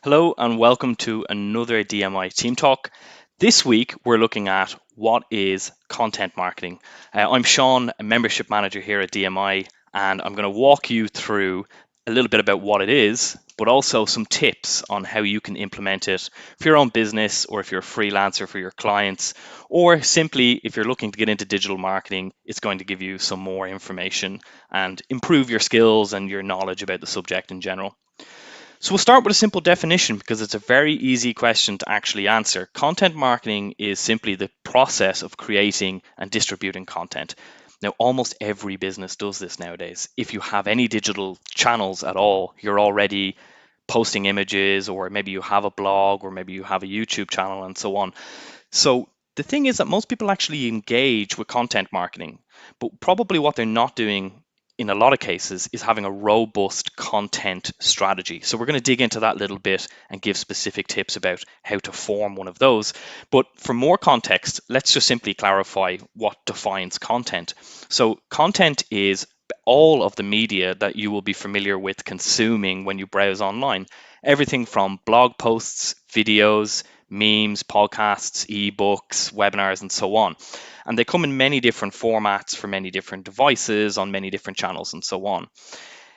Hello and welcome to another DMI TeamTalk. This week we're looking at what is content marketing. I'm Sean, a membership manager here at DMI, and I'm going to walk you through a little bit about what it is, but also some tips on how you can implement it for your own business, or if you're a freelancer for your clients, or simply if you're looking to get into digital marketing, it's going to give you some more information and improve your skills and your knowledge about the subject in general. So we'll start with a simple definition because it's a very easy question to actually answer. Content marketing is simply the process of creating and distributing content. Now, almost every business does this nowadays. If you have any digital channels at all, you're already posting images, or maybe you have a blog, or maybe you have a YouTube channel, and so on. So the thing is that most people actually engage with content marketing, but probably what they're not doing in a lot of cases is having a robust content strategy. So we're going to dig into that a little bit and give specific tips about how to form one of those. But for more context, let's just simply clarify what defines content. So content is all of the media that you will be familiar with consuming when you browse online. Everything from blog posts, videos, memes, podcasts, ebooks, webinars, and so on. And they come in many different formats for many different devices on many different channels and so on.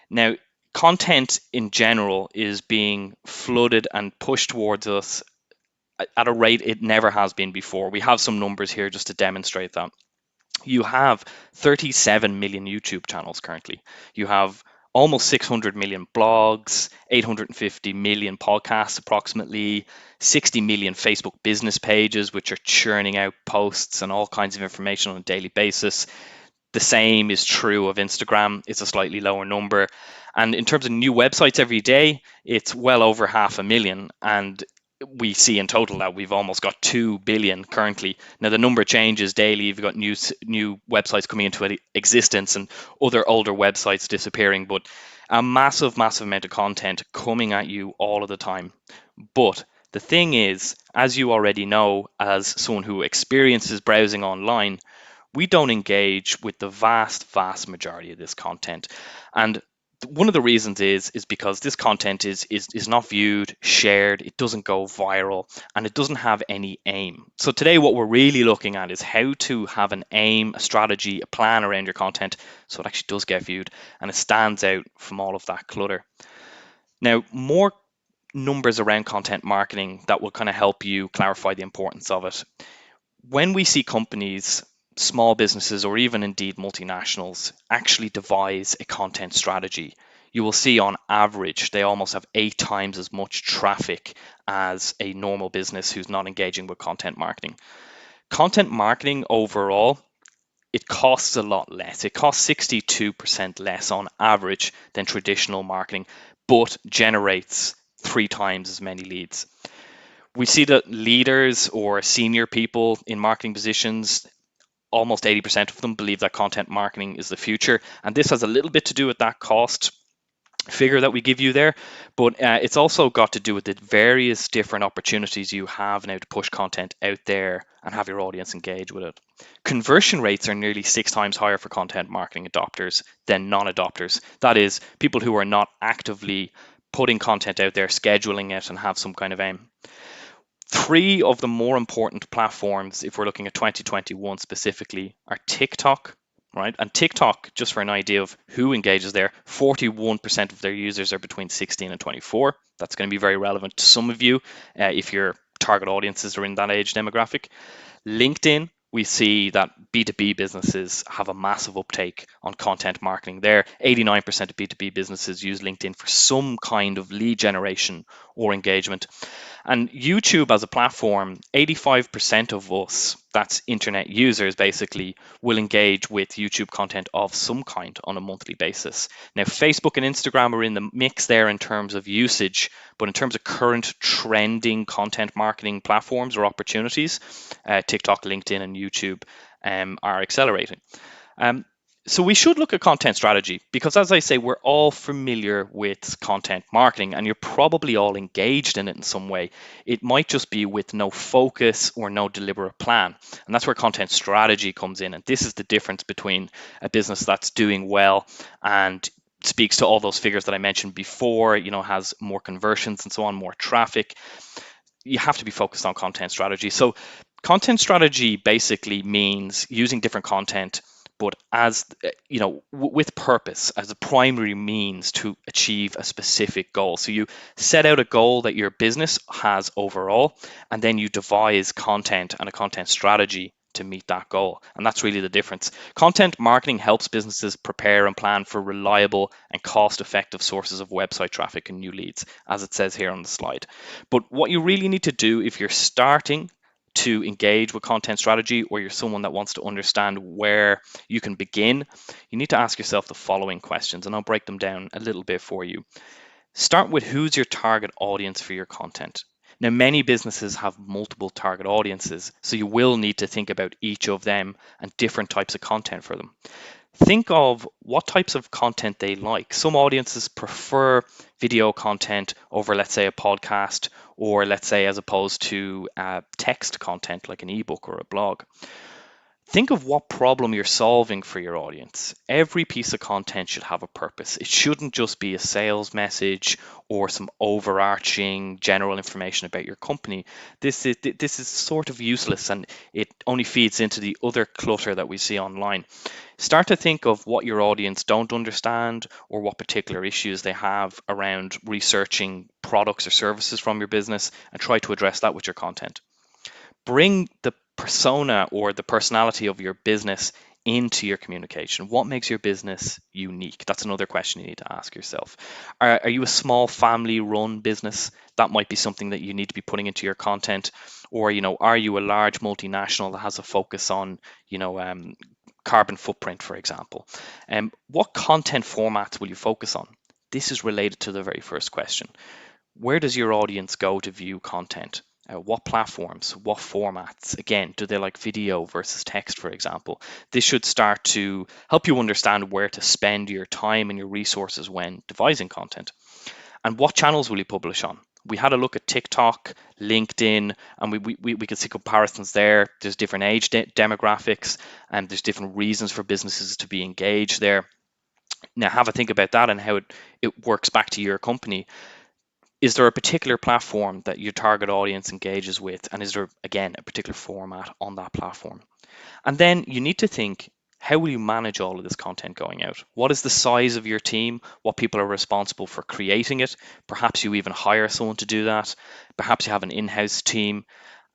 Now, content in general is being flooded and pushed towards us at a rate it never has been before. We have some numbers here just to demonstrate that. You have 37 million YouTube channels currently. You have almost 600 million blogs, 850 million podcasts, approximately 60 million Facebook business pages, which are churning out posts and all kinds of information on a daily basis. The same is true of Instagram. It's a slightly lower number. And in terms of new websites every day, it's well over 500,000. And we see in total that we've almost got 2 billion currently. Now the number changes daily. You've got new websites coming into existence and other older websites disappearing, but a massive amount of content coming at you all of the time. But the thing is, as you already know, as someone who experiences browsing online, we don't engage with the vast majority of this content. And one of the reasons is because this content is not viewed, shared, it doesn't go viral, and it doesn't have any aim. So today what we're really looking at is how to have an aim, a strategy, a plan around your content so it actually does get viewed and it stands out from all of that clutter. Now, more numbers around content marketing that will kind of help you clarify the importance of it. When we see companies, small businesses, or even indeed multinationals actually devise a content strategy, you will see on average they almost have 8 times as much traffic as a normal business who's not engaging with content marketing. Content marketing overall, it costs a lot less. It costs 62% less on average than traditional marketing, but generates 3 times as many leads. We see that leaders or senior people in marketing positions, almost 80% of them believe that content marketing is the future. And this has a little bit to do with that cost figure that we give you there, but it's also got to do with the various different opportunities you have now to push content out there and have your audience engage with it. Conversion rates are nearly 6 times higher for content marketing adopters than non-adopters. That is, people who are not actively putting content out there, scheduling it, and have some kind of aim. 3 of the more important platforms, if we're looking at 2021 specifically, are TikTok, right? And TikTok, just for an idea of who engages there, 41% of their users are between 16 and 24. That's going to be very relevant to some of you if your target audiences are in that age demographic. LinkedIn, we see that B2B businesses have a massive uptake on content marketing there. 89% of B2B businesses use LinkedIn for some kind of lead generation or engagement. And YouTube as a platform, 85% of us, that's internet users basically, will engage with YouTube content of some kind on a monthly basis. Now, Facebook and Instagram are in the mix there in terms of usage, but in terms of current trending content marketing platforms or opportunities, TikTok, LinkedIn, and YouTube are accelerating. So we should look at content strategy because, as I say, we're all familiar with content marketing and you're probably all engaged in it in some way. It might just be with no focus or no deliberate plan. And that's where content strategy comes in. And this is the difference between a business that's doing well and speaks to all those figures that I mentioned before, has more conversions and so on, more traffic. You have to be focused on content strategy. So content strategy basically means using different content, but as with purpose as a primary means to achieve a specific goal. So you set out a goal that your business has overall, and then you devise content and a content strategy to meet that goal. And that's really the difference. Content marketing helps businesses prepare and plan for reliable and cost-effective sources of website traffic and new leads, as it says here on the slide. But what you really need to do if you're starting to engage with content strategy, or you're someone that wants to understand where you can begin, you need to ask yourself the following questions, and I'll break them down a little bit for you. Start with who's your target audience for your content. Now, many businesses have multiple target audiences, so you will need to think about each of them and different types of content for them. Think of what types of content they like. Some audiences prefer video content over, let's say, a podcast, or let's say as opposed to text content like an ebook or a blog. Think of what problem you're solving for your audience. Every piece of content should have a purpose. It shouldn't just be a sales message or some overarching general information about your company. This is sort of useless, and it only feeds into the other clutter that we see online. Start to think of what your audience don't understand, or what particular issues they have around researching products or services from your business, and try to address that with your content. Bring the persona or the personality of your business into your communication. What makes your business unique? That's another question you need to ask yourself. Are you a small family run business? That might be something that you need to be putting into your content. Or, are you a large multinational that has a focus on, carbon footprint, for example? What content formats will you focus on? This is related to the very first question. Where does your audience go to view content? What platforms, what formats? Again, do they like video versus text, for example? This should start to help you understand where to spend your time and your resources when devising content. And what channels will you publish on? We had a look at TikTok, LinkedIn, and we could see comparisons there. There's different age demographics, and there's different reasons for businesses to be engaged there. Now have a think about that and how it works back to your company. Is there a particular platform that your target audience engages with? And is there, again, a particular format on that platform? And then you need to think, how will you manage all of this content going out? What is the size of your team? What people are responsible for creating it? Perhaps you even hire someone to do that. Perhaps you have an in-house team.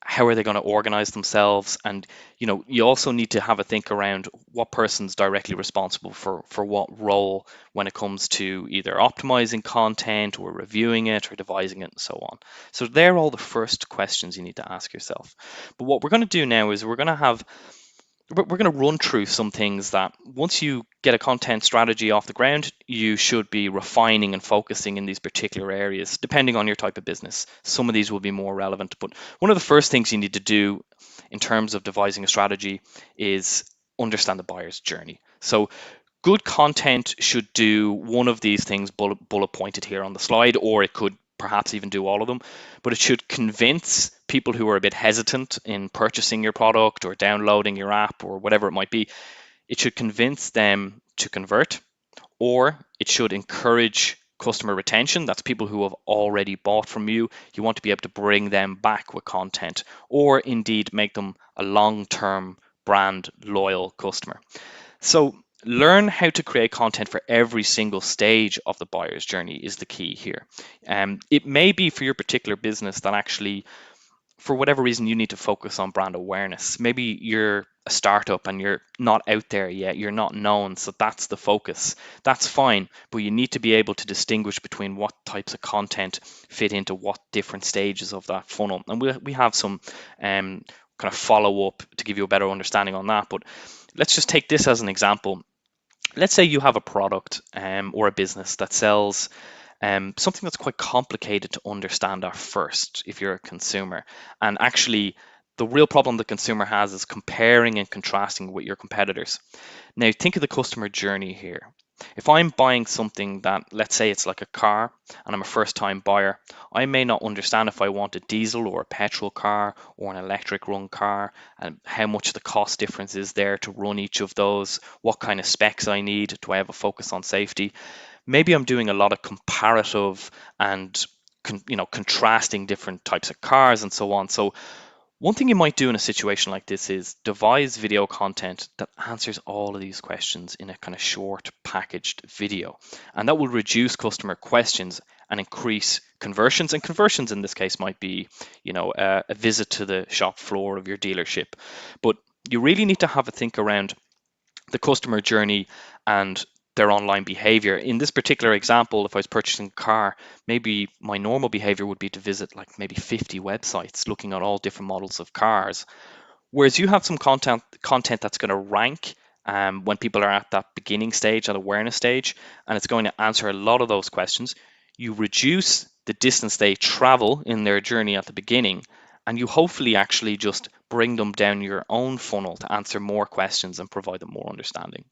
How are they going to organize themselves? And you also need to have a think around what person's directly responsible for what role when it comes to either optimizing content or reviewing it or devising it and so on. So they're all the first questions you need to ask yourself. But what we're going to do now is we're going to run through some things that once you get a content strategy off the ground, you should be refining and focusing in these particular areas, depending on your type of business. Some of these will be more relevant, but one of the first things you need to do in terms of devising a strategy is understand the buyer's journey. So good content should do one of these things bullet pointed here on the slide, or it could perhaps even do all of them, but it should convince people who are a bit hesitant in purchasing your product or downloading your app or whatever it might be. It should convince them to convert, or it should encourage customer retention. That's people who have already bought from you. You want to be able to bring them back with content, or indeed make them a long-term brand loyal customer. So learn how to create content for every single stage of the buyer's journey is the key here. It may be for your particular business that actually, for whatever reason, you need to focus on brand awareness. Maybe you're a startup and you're not out there yet, you're not known, so that's the focus. That's fine, but you need to be able to distinguish between what types of content fit into what different stages of that funnel. And we have some kind of follow-up to give you a better understanding on that. But let's just take this as an example. Let's say you have a product or a business that sells something that's quite complicated to understand at first if you're a consumer. And actually, the real problem the consumer has is comparing and contrasting with your competitors. Now, think of the customer journey here. If I'm buying something that, let's say it's like a car, and I'm a first-time buyer, I may not understand if I want a diesel or a petrol car or an electric run car, and how much the cost difference is there to run each of those, what kind of specs I need, do I have a focus on safety? maybe I'm doing a lot of comparative and contrasting different types of cars and so on. So one thing you might do in a situation like this is devise video content that answers all of these questions in a kind of short packaged video. And that will reduce customer questions and increase conversions. And conversions in this case might be, a visit to the shop floor of your dealership. But you really need to have a think around the customer journey and their online behavior. In this particular example, if I was purchasing a car, maybe my normal behavior would be to visit like maybe 50 websites looking at all different models of cars. Whereas you have some content that's going to rank when people are at that beginning stage, that awareness stage, and it's going to answer a lot of those questions. You reduce the distance they travel in their journey at the beginning, and you hopefully actually just bring them down your own funnel to answer more questions and provide them more understanding.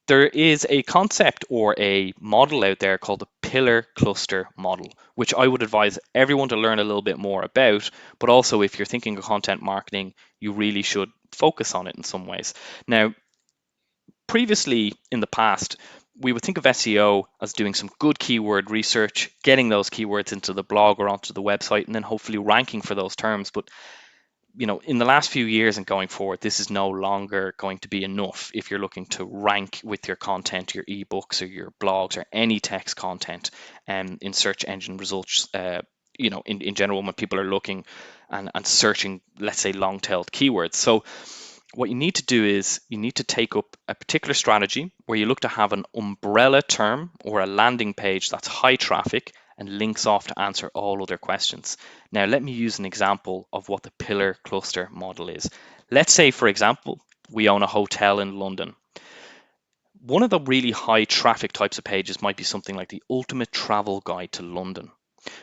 There is a concept or a model out there called the pillar cluster model, which I would advise everyone to learn a little bit more about. But also, if you're thinking of content marketing, you really should focus on it in some ways. Now, previously in the past, we would think of SEO as doing some good keyword research, getting those keywords into the blog or onto the website, and then hopefully ranking for those terms. But in the last few years and going forward, this is no longer going to be enough if you're looking to rank with your content, your ebooks or your blogs or any text content in search engine results. In general, when people are looking and searching, let's say, long-tailed keywords. So what you need to do is you need to take up a particular strategy where you look to have an umbrella term or a landing page that's high traffic and links off to answer all other questions. Now, let me use an example of what the pillar cluster model is. Let's say, for example, we own a hotel in London. One of the really high traffic types of pages might be something like the ultimate travel guide to London.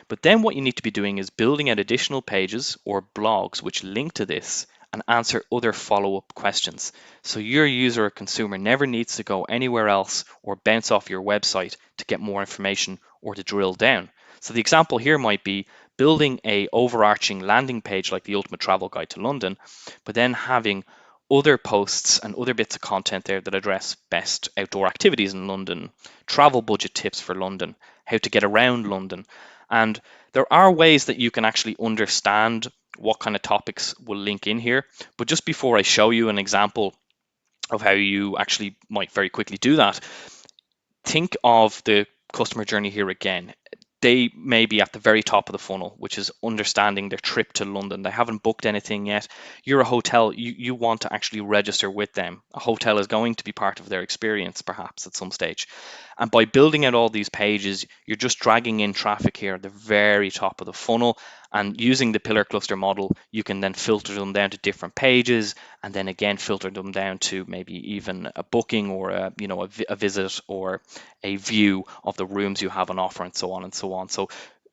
But then what you need to be doing is building out additional pages or blogs which link to this and answer other follow-up questions. So your user or consumer never needs to go anywhere else or bounce off your website to get more information or to drill down. So the example here might be building a overarching landing page like the Ultimate Travel Guide to London, but then having other posts and other bits of content there that address best outdoor activities in London, travel budget tips for London, how to get around London. And there are ways that you can actually understand what kind of topics will link in here. But just before I show you an example of how you actually might very quickly do that, think of the customer journey here again. They may be at the very top of the funnel, which is understanding their trip to London. They haven't booked anything yet. You're a hotel, you want to actually register with them. A hotel is going to be part of their experience, perhaps at some stage. And by building out all these pages, you're just dragging in traffic here at the very top of the funnel. And using the pillar cluster model, you can then filter them down to different pages, and then again filter them down to maybe even a booking or a visit or a view of the rooms you have on offer and so on and so on. So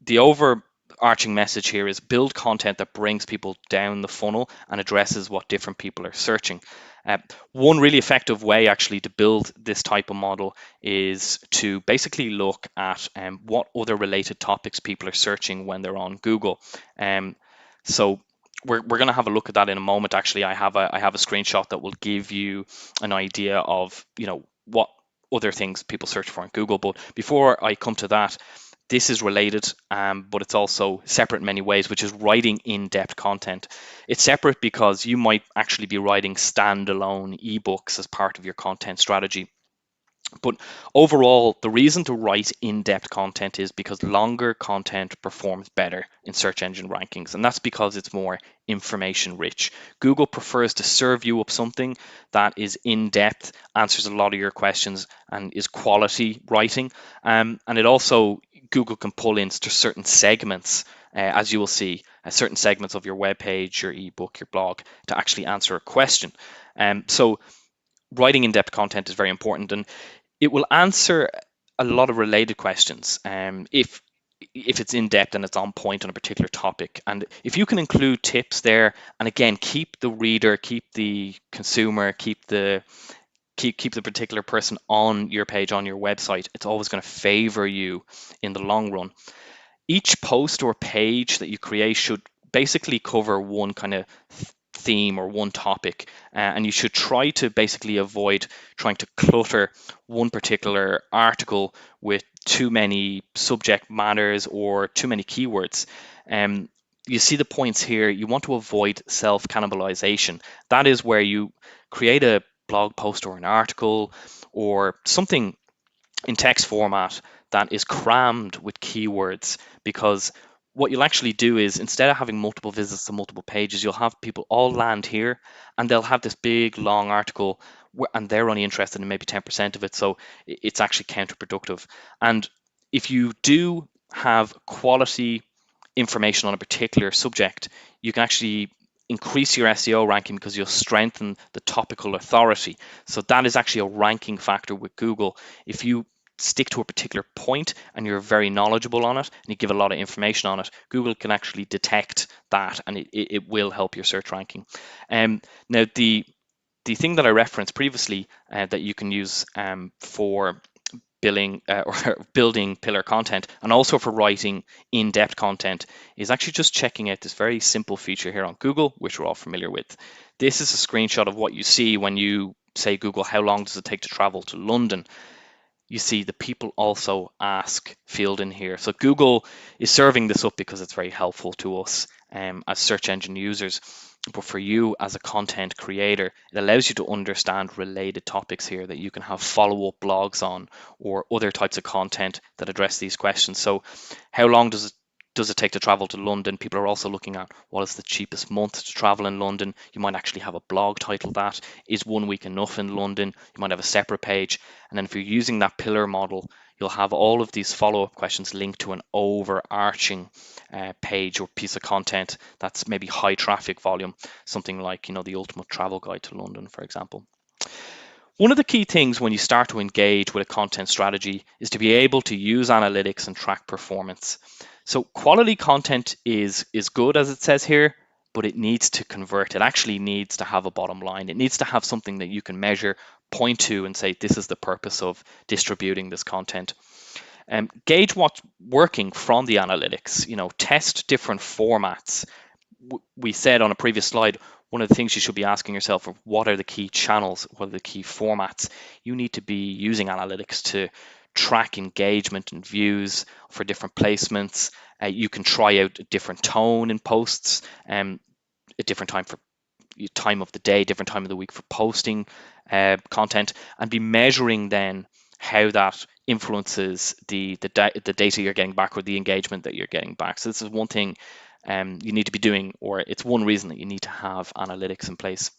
the overarching message here is build content that brings people down the funnel and addresses what different people are searching. One really effective way actually to build this type of model is to basically look at what other related topics people are searching when they're on Google. So we're going to have a look at that in a moment. Actually, I have a screenshot that will give you an idea of what other things people search for on Google. But before I come to that, this is related, but it's also separate in many ways, which is writing in-depth content. It's separate because you might actually be writing standalone ebooks as part of your content strategy. But overall, the reason to write in-depth content is because longer content performs better in search engine rankings, and that's because it's more information rich. Google prefers to serve you up something that is in-depth, answers a lot of your questions, and is quality writing. And it also, Google can pull into certain segments, as you will see, certain segments of your web page, your ebook, your blog, to actually answer a question. So writing in-depth content is very important, and it will answer a lot of related questions if it's in depth and it's on point on a particular topic. And if you can include tips there, and again, keep the reader, keep the consumer, keep the particular person on your page, on your website, it's always going to favor you in the long run. Each post or page that you create should basically cover one kind of theme or one topic, and you should try to basically avoid trying to clutter one particular article with too many subject matters or too many keywords. Um, you see the points here. You want to avoid self-cannibalization. That is where you create a blog post or an article or something in text format that is crammed with keywords, because what you'll actually do is, instead of having multiple visits to multiple pages, you'll have people all land here and they'll have this big long article and they're only interested in maybe 10% of it, so it's actually counterproductive. And if you do have quality information on a particular subject, you can actually increase your SEO ranking because you'll strengthen the topical authority. So that is actually a ranking factor with Google. If you stick to a particular point and you're very knowledgeable on it and you give a lot of information on it, Google can actually detect that, and it will help your search ranking. Now, the thing that I referenced previously that you can use for building pillar content and also for writing in-depth content is actually just checking out this very simple feature here on Google, which we're all familiar with. This is a screenshot of what you see when you say, Google, how long does it take to travel to London? You see the people also ask field in here. So Google is serving this up because it's very helpful to us as search engine users. But for you as a content creator, it allows you to understand related topics here that you can have follow-up blogs on, or other types of content that address these questions. So how long does it take to travel to London? People are also looking at what is the cheapest month to travel in London. You might actually have a blog title that is 1 week enough in London. You might have a separate page. And then if you're using that pillar model, you'll have all of these follow-up questions linked to an overarching page or piece of content that's maybe high traffic volume, something like, the ultimate travel guide to London, for example. One of the key things when you start to engage with a content strategy is to be able to use analytics and track performance. So quality content is good, as it says here, but it needs to convert. It actually needs to have a bottom line. It needs to have something that you can measure, point to, and say, this is the purpose of distributing this content. Gauge what's working from the analytics. Test different formats. We said on a previous slide, one of the things you should be asking yourself are, what are the key channels? What are the key formats? You need to be using analytics to track engagement and views for different placements. You can try out a different tone in posts, a different time of the day, different time of the week for posting content, and be measuring then how that influences the data you're getting back, or the engagement that you're getting back. So this is one thing you need to be doing, or it's one reason that you need to have analytics in place.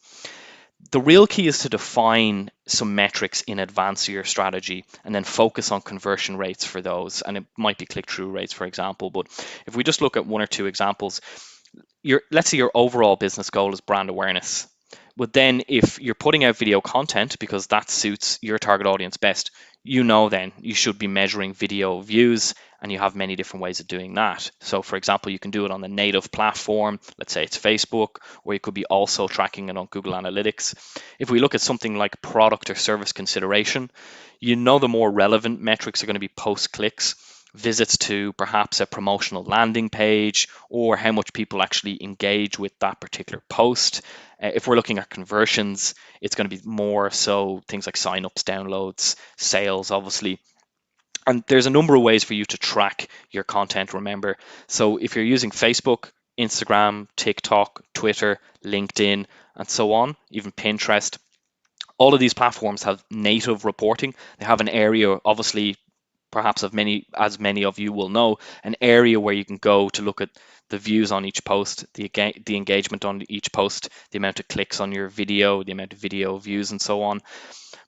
The real key is to define some metrics in advance of your strategy and then focus on conversion rates for those. And it might be click-through rates, for example. But if we just look at one or two examples, let's say your overall business goal is brand awareness. But then if you're putting out video content because that suits your target audience best, then you should be measuring video views, and you have many different ways of doing that. So for example, you can do it on the native platform, let's say it's Facebook, or you could be also tracking it on Google Analytics. If we look at something like product or service consideration, the more relevant metrics are going to be post clicks, visits to perhaps a promotional landing page, or how much people actually engage with that particular post. If we're looking at conversions, it's going to be more so things like signups, downloads, sales, obviously. And there's a number of ways for you to track your content, remember. So if you're using Facebook, Instagram, TikTok, Twitter, LinkedIn, and so on, even Pinterest, all of these platforms have native reporting. They have an area, obviously, perhaps as many of you will know, an area where you can go to look at the views on each post, the engagement on each post, the amount of clicks on your video, the amount of video views, and so on.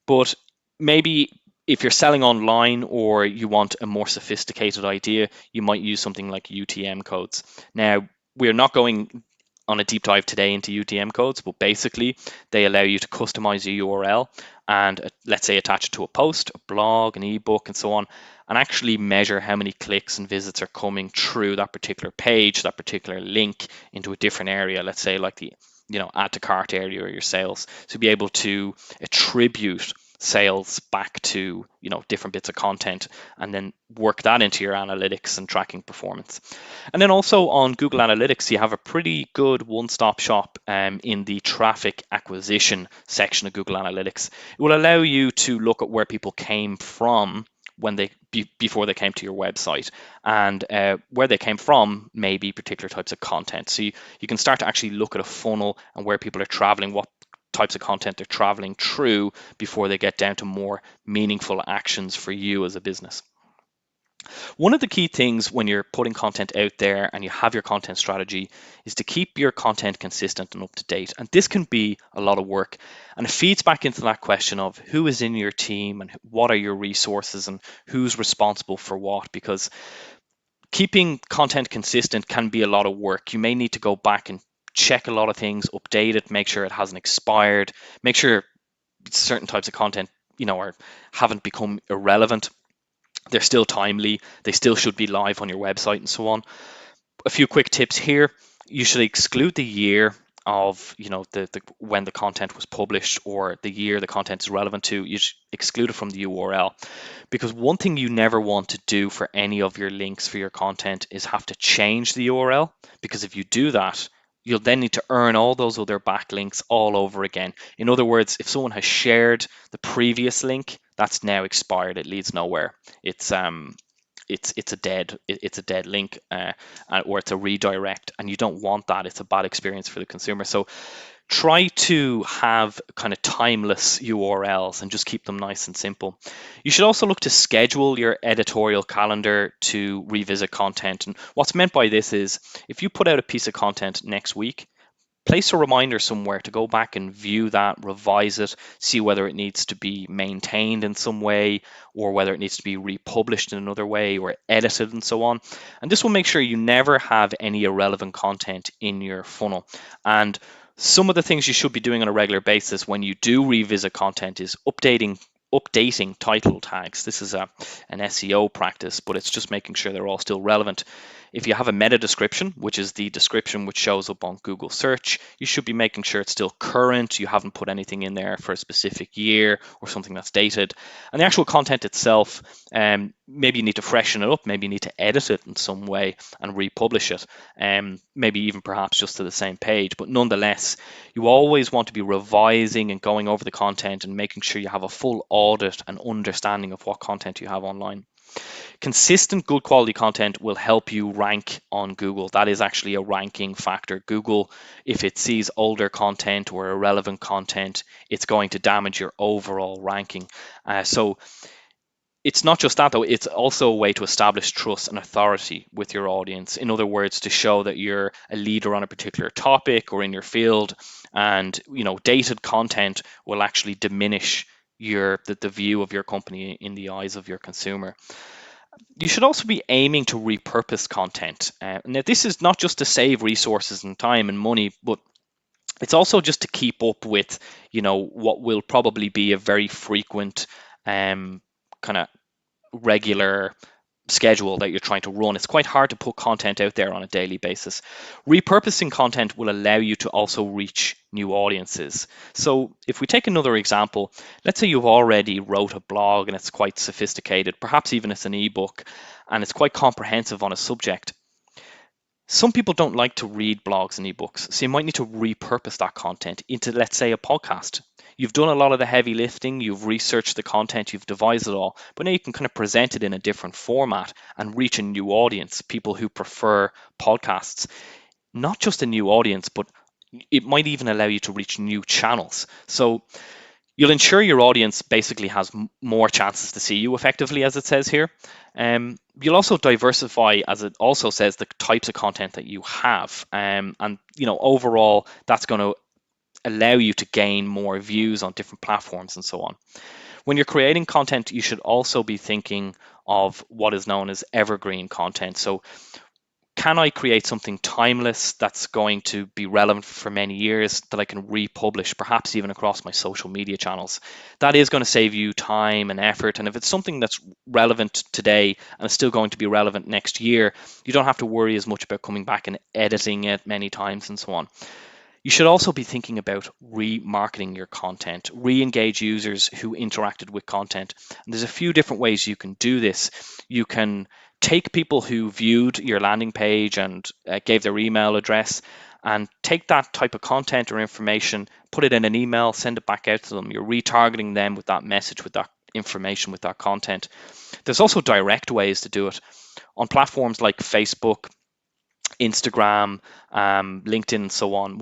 But maybe if you're selling online or you want a more sophisticated idea, you might use something like UTM codes. Now, we're not going on a deep dive today into UTM codes, but basically they allow you to customize a URL and let's say attach it to a post, a blog, an ebook, and so on, and actually measure how many clicks and visits are coming through that particular page, that particular link, into a different area, let's say like the add to cart area or your sales. So be able to attribute sales back to different bits of content, and then work that into your analytics and tracking performance. And then also on Google Analytics, you have a pretty good one-stop shop in the traffic acquisition section of Google Analytics. It will allow you to look at where people came from before they came to your website, and where they came from may be particular types of content. So you can start to actually look at a funnel and where people are traveling, what types of content they're traveling through before they get down to more meaningful actions for you as a business. One of the key things when you're putting content out there and you have your content strategy is to keep your content consistent and up to date. And this can be a lot of work. And it feeds back into that question of who is in your team and what are your resources and who's responsible for what, because keeping content consistent can be a lot of work. You may need to go back and check a lot of things, update it, make sure it hasn't expired, make sure certain types of content, haven't become irrelevant. They're still timely, they still should be live on your website and so on. A few quick tips here. You should exclude the year of the when the content was published or the year the content is relevant to. You should exclude it from the URL, because one thing you never want to do for any of your links for your content is have to change the URL, because if you do that, you'll then need to earn all those other backlinks all over again. In other words, if someone has shared the previous link, that's now expired. It leads nowhere. It's a dead link, or it's a redirect, and you don't want that. It's a bad experience for the consumer. So try to have kind of timeless URLs and just keep them nice and simple. You should also look to schedule your editorial calendar to revisit content. And what's meant by this is if you put out a piece of content next week, place a reminder somewhere to go back and view that, revise it, see whether it needs to be maintained in some way or whether it needs to be republished in another way or edited and so on. And this will make sure you never have any irrelevant content in your funnel. And some of the things you should be doing on a regular basis when you do revisit content is updating title tags. This is an SEO practice, but it's just making sure they're all still relevant. If you have a meta description, which is the description which shows up on Google search, you should be making sure it's still current. You haven't put anything in there for a specific year or something that's dated. And the actual content itself, maybe you need to freshen it up, maybe you need to edit it in some way and republish it, maybe even perhaps just to the same page. But nonetheless, you always want to be revising and going over the content and making sure you have a full audit and understanding of what content you have online. Consistent, good quality content will help you rank on Google. That is actually a ranking factor. Google, if it sees older content or irrelevant content, it's going to damage your overall ranking. So it's not just that, though. It's also a way to establish trust and authority with your audience. In other words, to show that you're a leader on a particular topic or in your field. And dated content will actually diminish the view of your company in the eyes of your consumer. You should also be aiming to repurpose content. Now, this is not just to save resources and time and money, but it's also just to keep up with, what will probably be a very frequent kind of regular schedule that you're trying to run. It's quite hard to put content out there on a daily basis. Repurposing content will allow you to also reach new audiences. So if we take another example, let's say you've already wrote a blog and it's quite sophisticated, perhaps even it's an ebook and it's quite comprehensive on a subject. Some people don't like to read blogs and ebooks, so you might need to repurpose that content into, let's say, a podcast. You've done a lot of the heavy lifting, you've researched the content, you've devised it all, but now you can kind of present it in a different format and reach a new audience, people who prefer podcasts. Not just a new audience, but it might even allow you to reach new channels. So you'll ensure your audience basically has more chances to see you effectively, as it says here. You'll also diversify, as it also says, the types of content that you have. And overall, that's going to allow you to gain more views on different platforms and so on. When you're creating content, you should also be thinking of what is known as evergreen content. So can I create something timeless that's going to be relevant for many years that I can republish, perhaps even across my social media channels? That is going to save you time and effort. And if it's something that's relevant today and it's still going to be relevant next year, you don't have to worry as much about coming back and editing it many times and so on. You should also be thinking about remarketing your content, re-engage users who interacted with content. And there's a few different ways you can do this. You can take people who viewed your landing page and gave their email address, and take that type of content or information, put it in an email, send it back out to them. You're retargeting them with that message, with that information, with that content. There's also direct ways to do it on platforms like Facebook, Instagram, LinkedIn, and so on.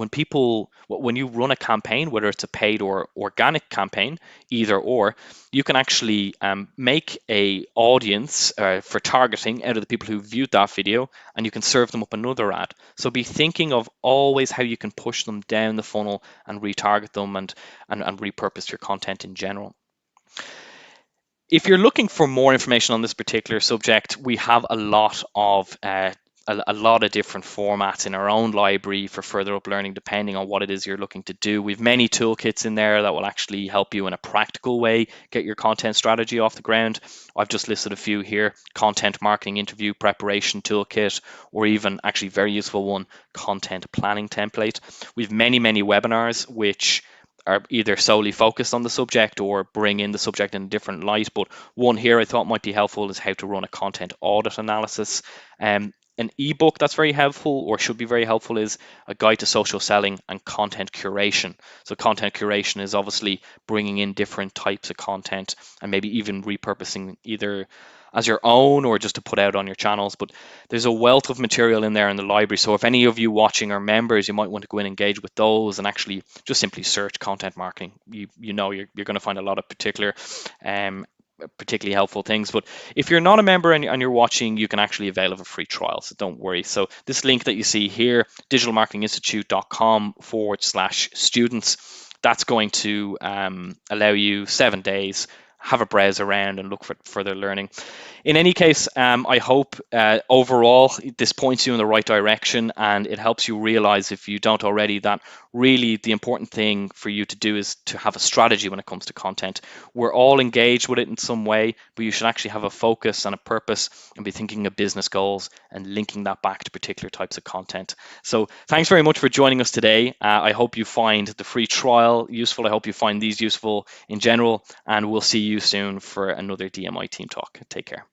When you run a campaign, whether it's a paid or organic campaign, either or, you can actually make a audience for targeting out of the people who viewed that video, and you can serve them up another ad. So be thinking of always how you can push them down the funnel and retarget them and repurpose your content in general. If you're looking for more information on this particular subject, we have a lot of different formats in our own library for further up learning, depending on what it is you're looking to do. We've many toolkits in there that will actually help you in a practical way get your content strategy off the ground. I've just listed a few here: content marketing interview preparation toolkit, or even actually very useful one, content planning template. We've many webinars which are either solely focused on the subject or bring in the subject in a different light. But one here I thought might be helpful is how to run a content audit analysis. An ebook that's very helpful, or should be very helpful, is a guide to social selling and content curation. So content curation is obviously bringing in different types of content and maybe even repurposing either as your own or just to put out on your channels. But there's a wealth of material in there in the library. So if any of you watching are members, you might want to go and engage with those and actually just simply search content marketing. You're going to find a lot of particularly helpful things. But if you're not a member and you're watching, you can actually avail of a free trial, so don't worry. So this link that you see here, digitalmarketinginstitute.com/students, that's going to allow you 7 days, have a browse around and look for further learning. In any case, I hope overall this points you in the right direction, and it helps you realize, if you don't already, that really the important thing for you to do is to have a strategy when it comes to content. We're all engaged with it in some way, but you should actually have a focus and a purpose and be thinking of business goals and linking that back to particular types of content. So thanks very much for joining us today. I hope you find the free trial useful. I hope you find these useful in general, and we'll see you soon for another DMI Team Talk. Take care.